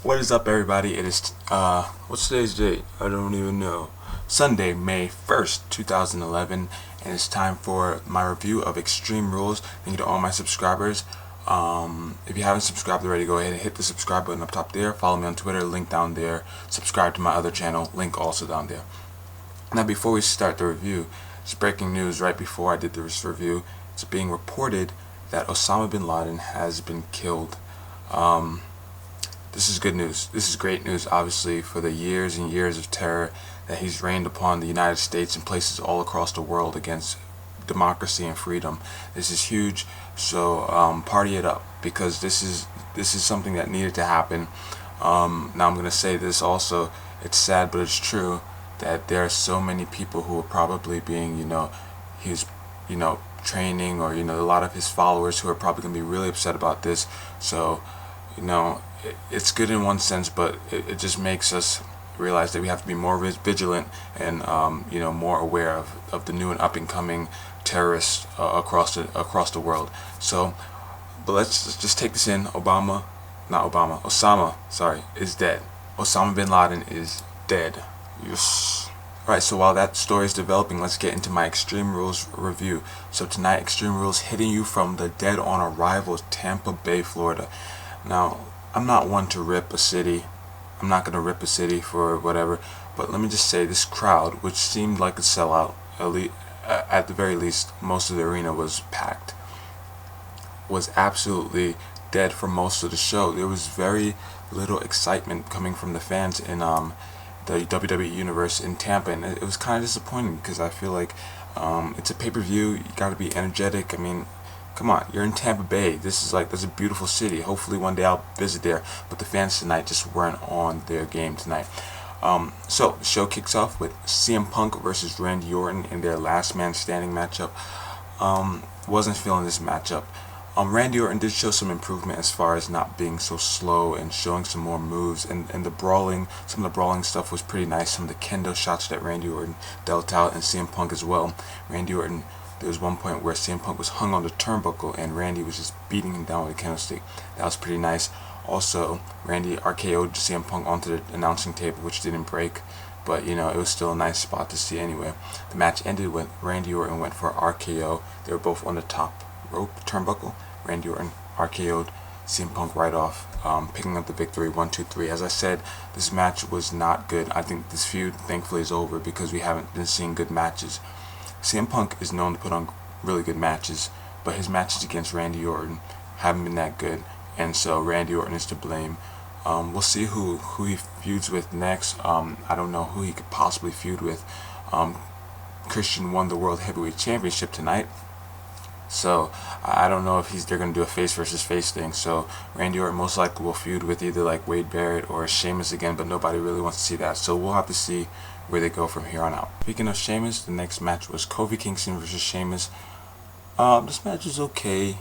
What is up, everybody? It is what's today's date? I don't even know. Sunday, May 1st, 2011, and it's time for my review of Extreme Rules. Thank you to all my subscribers. If you haven't subscribed already, go ahead and hit the subscribe button up top there. Follow me on Twitter, link down there. Subscribe to my other channel, link also down there. Now, before we start the review, it's breaking news right before I did this review. It's being reported that Osama Bin Laden has been killed. This is good news. This is great news, obviously, for the years and years of terror that he's rained upon the United States and places all across the world against democracy and freedom. This is huge, so party it up, because this is something that needed to happen. Now I'm going to say this also, it's sad but it's true, that there are so many people who are probably being, he's, training, or, a lot of his followers who are probably going to be really upset about this. So, it's good in one sense, but it just makes us realize that we have to be more vigilant and more aware of the new and up and coming terrorists across the world. So, but let's just take this in. Osama, is dead. Osama Bin Laden is dead. Yes. Alright, so while that story is developing, let's get into my Extreme Rules review. So tonight, Extreme Rules hitting you from the dead on arrival, Tampa Bay, Florida. Now, I'm not one to rip a city. I'm not going to rip a city for whatever. But let me just say, this crowd, which seemed like a sellout, at the very least, most of the arena was packed, was absolutely dead for most of the show. There was very little excitement coming from the fans in the WWE universe in Tampa, and it was kind of disappointing, because I feel like it's a pay-per-view. You got to be energetic. I mean, come on, you're in Tampa Bay. That's a beautiful city. Hopefully one day I'll visit there. But the fans tonight just weren't on their game tonight. So the show kicks off with CM Punk versus Randy Orton in their last man standing matchup. Wasn't feeling this matchup. Randy Orton did show some improvement as far as not being so slow and showing some more moves, and the brawling, some of the brawling stuff was pretty nice. Some of the kendo shots that Randy Orton dealt out, and CM Punk as well. Randy Orton, there was one point where CM Punk was hung on the turnbuckle and Randy was just beating him down with a kendo stick. That was pretty nice. Also, Randy RKO'd CM Punk onto the announcing table, which didn't break, but it was still a nice spot to see anyway. The match ended when Randy Orton went for RKO. They were both on the top rope turnbuckle. Randy Orton RKO'd CM Punk right off, picking up the victory 1-2-3. As I said, this match was not good. I think this feud thankfully is over, because we haven't been seeing good matches. CM Punk is known to put on really good matches, but his matches against Randy Orton haven't been that good, and so Randy Orton is to blame. We'll see who he feuds with next. I don't know who he could possibly feud with. Christian won the World Heavyweight Championship tonight, so I don't know if they're going to do a face versus face thing. So Randy Orton most likely will feud with either like Wade Barrett or Sheamus again, but nobody really wants to see that. So we'll have to see where they go from here on out. Speaking of Sheamus, the next match was Kofi Kingston versus Sheamus. This match was okay.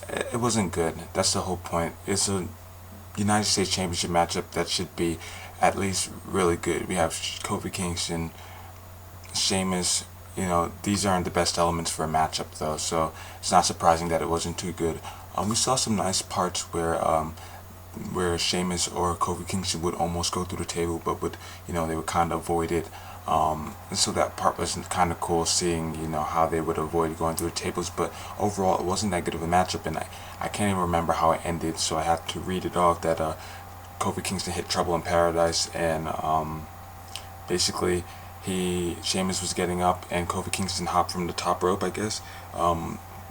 It wasn't good. That's the whole point. It's a United States Championship matchup that should be at least really good. We have Kofi Kingston, Sheamus. These aren't the best elements for a matchup, though, so it's not surprising that it wasn't too good. We saw some nice parts where Sheamus or Kofi Kingston would almost go through the table, but they would kind of avoid it. And so that part was kind of cool, seeing how they would avoid going through the tables. But overall, it wasn't that good of a matchup, and I can't even remember how it ended, so I have to read it off that Kofi Kingston hit Trouble in Paradise, and basically Sheamus was getting up, and Kofi Kingston hopped from the top rope, I guess,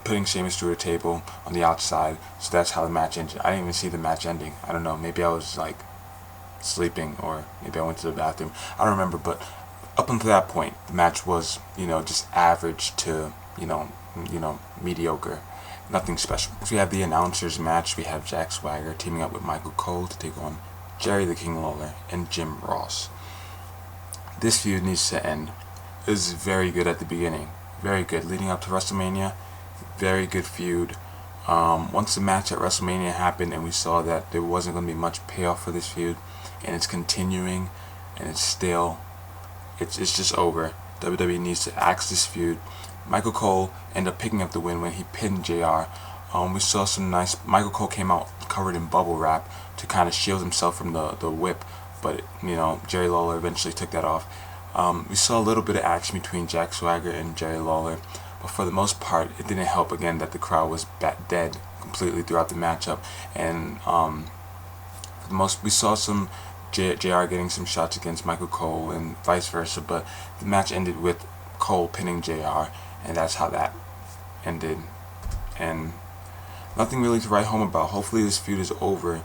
putting Sheamus through a table on the outside. So that's how the match ended. I didn't even see the match ending. I don't know, maybe I was like sleeping, or maybe I went to the bathroom. I don't remember, but up until that point, the match was, just average to, mediocre. Nothing special. So we have the announcers match. We have Jack Swagger teaming up with Michael Cole to take on Jerry the King Lawler and Jim Ross. This feud needs to end. It was very good at the beginning. Very good. Leading up to WrestleMania, very good feud. Once the match at WrestleMania happened and we saw that there wasn't going to be much payoff for this feud, and it's continuing, and it's just over. WWE needs to axe this feud. Michael Cole ended up picking up the win when he pinned JR. We saw some nice. Michael Cole came out covered in bubble wrap to kind of shield himself from the whip, but Jerry Lawler eventually took that off. We saw a little bit of action between Jack Swagger and Jerry Lawler, but for the most part, it didn't help again that the crowd was dead completely throughout the matchup, and for the most, we saw some JR getting some shots against Michael Cole and vice versa, but the match ended with Cole pinning JR, and that's how that ended. And nothing really to write home about. Hopefully this feud is over.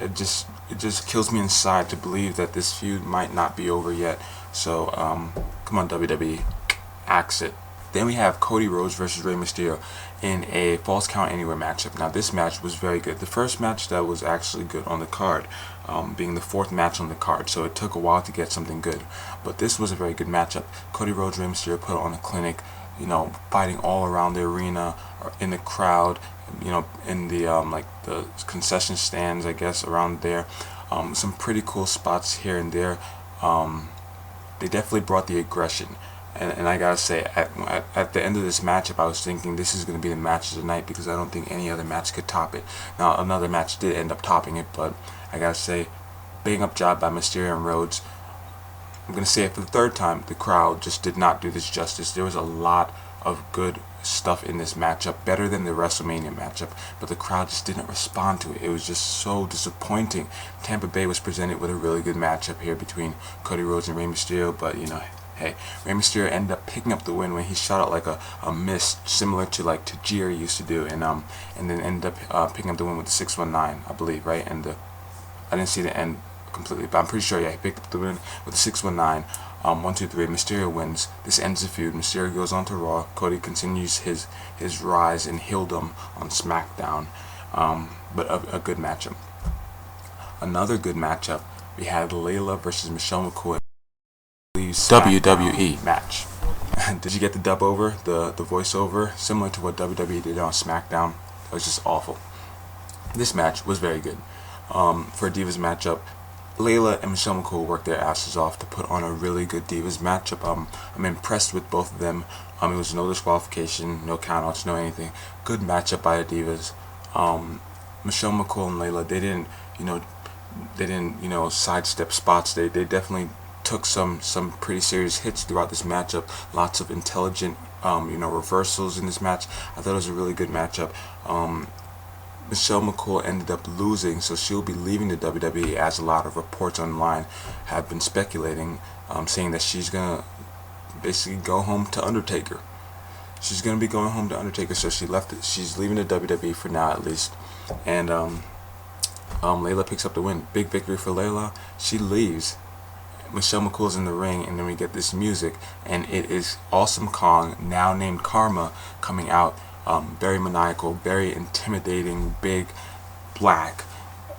It just kills me inside to believe that this feud might not be over yet. So come on, WWE, axe it. Then we have Cody Rhodes versus Rey Mysterio in a Falls Count Anywhere matchup. Now this match was very good. The first match that was actually good on the card, being the fourth match on the card, so it took a while to get something good. But this was a very good matchup. Cody Rhodes, Rey Mysterio put on a clinic, fighting all around the arena, or in the crowd, in the like the concession stands, I guess, around there. Some pretty cool spots here and there. They definitely brought the aggression. And I gotta say, at the end of this matchup, I was thinking this is going to be the match of the night, because I don't think any other match could top it. Now, another match did end up topping it, but I gotta say, bang up job by Mysterio and Rhodes. I'm going to say it for the third time, the crowd just did not do this justice. There was a lot of good stuff in this matchup, better than the WrestleMania matchup, but the crowd just didn't respond to it. It was just so disappointing. Tampa Bay was presented with a really good matchup here between Cody Rhodes and Rey Mysterio, but hey, Rey Mysterio ended up picking up the win when he shot out like a mist, similar to like Tajiri used to do, and then ended up picking up the win with the 619, I believe, right? And I didn't see the end completely, but I'm pretty sure, yeah, he picked up the win with the 619. 1, 2, 3. Mysterio wins. This ends the feud. Mysterio goes on to Raw. Cody continues his rise in heeldom on SmackDown. But a good matchup. Another good matchup. We had Layla versus Michelle McCool WWE match. Did you get the dub over, the voiceover, similar to what WWE did on SmackDown? It was just awful. This match was very good. For a Divas matchup, Layla and Michelle McCool worked their asses off to put on a really good Divas matchup. I'm impressed with both of them. It was no disqualification, no countouts, no anything. Good matchup by the Divas. Michelle McCool and Layla, they didn't sidestep spots. They definitely took some pretty serious hits throughout this matchup. Lots of intelligent reversals in this match. I thought it was a really good matchup. Michelle McCool ended up losing, so she'll be leaving the WWE, as a lot of reports online have been speculating, saying that she's gonna basically go home to Undertaker. She's gonna be going home to Undertaker, so she's leaving the WWE for now, at least. And Layla picks up the win. Big victory for Layla. She leaves. Michelle McCool's in the ring, and then we get this music, and it is Awesome Kong, now named Karma, coming out. Very maniacal, very intimidating, big, black,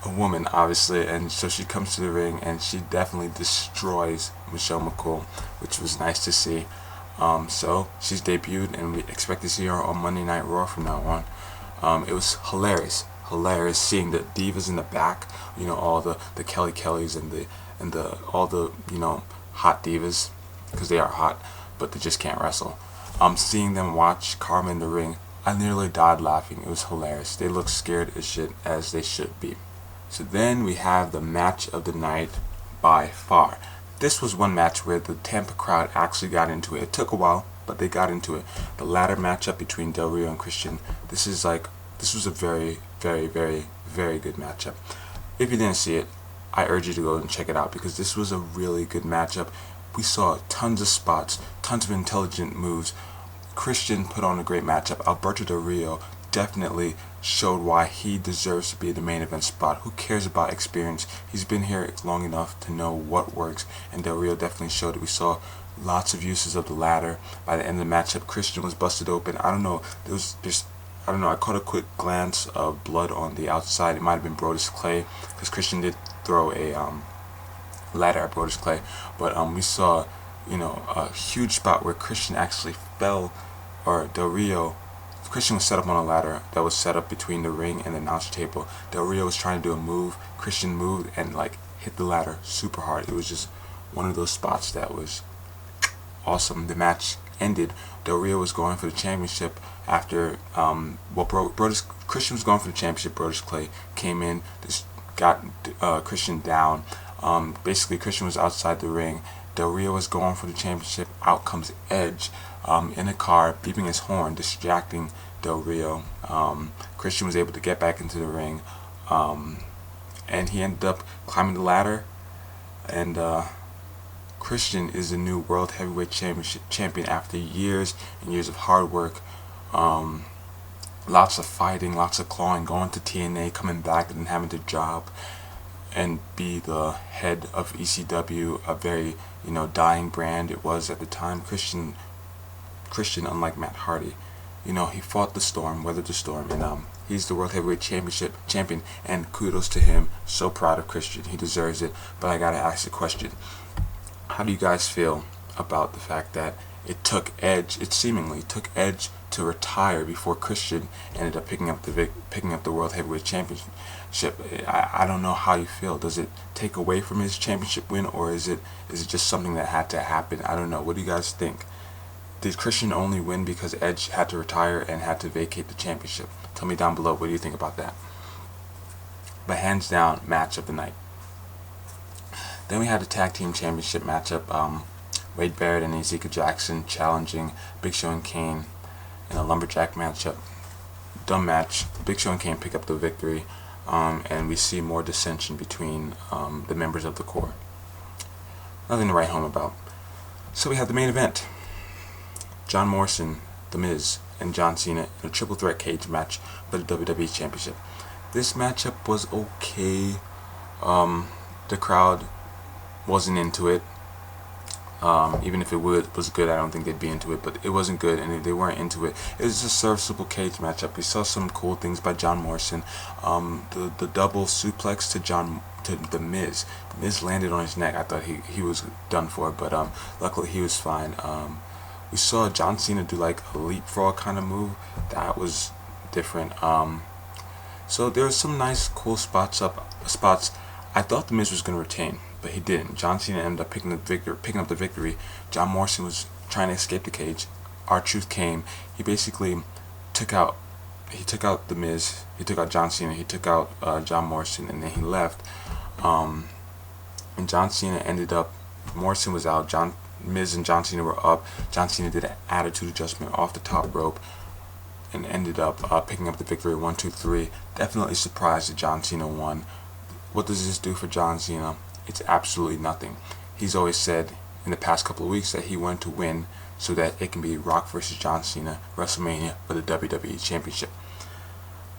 a woman, obviously, and so she comes to the ring and she definitely destroys Michelle McCool, which was nice to see. So she's debuted, and we expect to see her on Monday Night Raw from now on. It was hilarious seeing the divas in the back, all the Kelly Kellys and all the hot divas, because they are hot, but they just can't wrestle. Seeing them watch Karma in the ring, I nearly died laughing. It was hilarious. They look scared as shit, as they should be. So then we have the match of the night by far. This was one match where the Tampa crowd actually got into it. It took a while, but they got into it. The ladder matchup between Del Rio and Christian. This was a very, very, very, very good matchup. If you didn't see it, I urge you to go and check it out, because this was a really good matchup. We saw tons of spots, tons of intelligent moves. Christian put on a great matchup. Alberto Del Rio definitely showed why he deserves to be in the main event spot. Who cares about experience? He's been here long enough to know what works, and Del Rio definitely showed it. We saw lots of uses of the ladder. By the end of the matchup, Christian was busted open. I don't know. I caught a quick glance of blood on the outside. It might have been Brodus Clay, because Christian did throw a ladder at Brodus Clay. But we saw a huge spot where Christian actually fell, or Del Rio. Christian was set up on a ladder that was set up between the ring and the announce table. Del Rio was trying to do a move. Christian moved and hit the ladder super hard. It was just one of those spots that was awesome. The match ended, Del Rio was going for the championship after Christian was going for the championship. Brodus Clay came in, just got Christian down. Basically, Christian was outside the ring. Del Rio was going for the championship. Out comes Edge in a car, beeping his horn, distracting Del Rio. Christian was able to get back into the ring, and he ended up climbing the ladder. And Christian is the new World Heavyweight Champion after years and years of hard work. Lots of fighting, lots of clawing, going to TNA, coming back and having to job and be the head of ECW, a very, dying brand it was at the time. Christian, unlike Matt Hardy, he fought the storm, weathered the storm, and he's the World Heavyweight Champion, and kudos to him. So proud of Christian. He deserves it. But I gotta ask the question: how do you guys feel about the fact that it seemingly took Edge to retire before Christian ended up picking up the World Heavyweight Championship? I don't know how you feel. Does it take away from his championship win, or is it just something that had to happen? I don't know. What do you guys think? Did Christian only win because Edge had to retire and had to vacate the championship? Tell me down below. What do you think about that? But hands down, match of the night. Then we had a tag team championship matchup. Wade Barrett and Ezekiel Jackson challenging Big Show and Kane in a lumberjack matchup. Dumb match. Big Show and Kane pick up the victory, and we see more dissension between the members of the core. Nothing to write home about. So we have the main event. John Morrison, The Miz, and John Cena in a triple threat cage match for the WWE Championship. This matchup was okay. The crowd wasn't into it. Even if it was good, I don't think they'd be into it, but it wasn't good, and if they weren't into it, it was a serviceable cage matchup. We saw some cool things by John Morrison. The double suplex to The Miz. The Miz landed on his neck. I thought he was done for, but luckily he was fine. We saw John Cena do like a leapfrog kind of move. That was different. So there were some nice, cool spots. I thought The Miz was going to retain, but he didn't. John Cena ended up picking up the victory. John Morrison was trying to escape the cage. R-Truth came. He basically took out The Miz. He took out John Cena. He took out John Morrison, and then he left. And John Cena ended up. Morrison was out. Miz and John Cena were up. John Cena did an attitude adjustment off the top rope and ended up picking up the victory. 1, 2, 3. Definitely surprised that John Cena won. What does this do for John Cena? It's absolutely nothing. He's always said in the past couple of weeks that he wanted to win so that it can be Rock versus John Cena, WrestleMania, for the WWE Championship.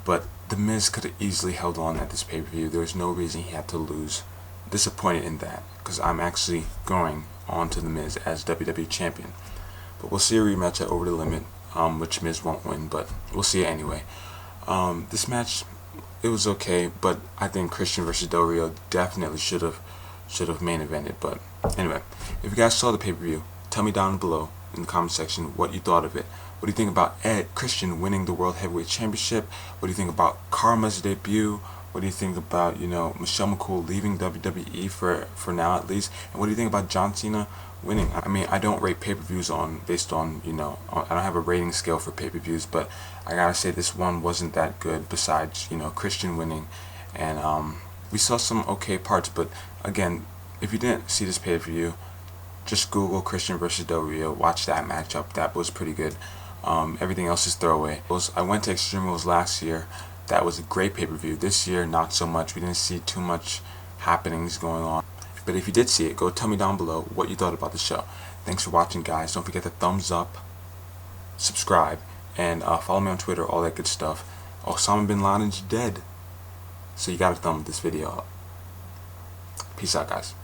But The Miz could have easily held on at this pay-per-view. There was no reason he had to lose. Disappointed in that, because I'm actually going on to The Miz as WWE Champion. But we'll see a rematch at Over the Limit, which Miz won't win, but we'll see it anyway. This match, it was okay, but I think Christian versus Del Rio definitely should have main evented. But anyway, if you guys saw the pay-per-view, tell me down below in the comment section what you thought of it. What do you think about Christian winning the World Heavyweight Championship? What do you think about Karma's debut? What do you think about, Michelle McCool leaving WWE for now at least? And what do you think about John Cena winning? I mean, I don't rate pay-per-views based on, I don't have a rating scale for pay-per-views, but I gotta say this one wasn't that good besides, Christian winning. And we saw some okay parts, but again, if you didn't see this pay-per-view, just Google Christian versus Del Rio, watch that matchup. That was pretty good. Everything else is throwaway. I went to Extreme Rules last year. That was a great pay-per-view. This year, not so much. We didn't see too much happenings going on. But if you did see it, go tell me down below what you thought about the show. Thanks for watching, guys. Don't forget to thumbs up, subscribe, and follow me on Twitter, all that good stuff. Osama Bin Laden's dead, so you gotta thumb this video up. Peace out, guys.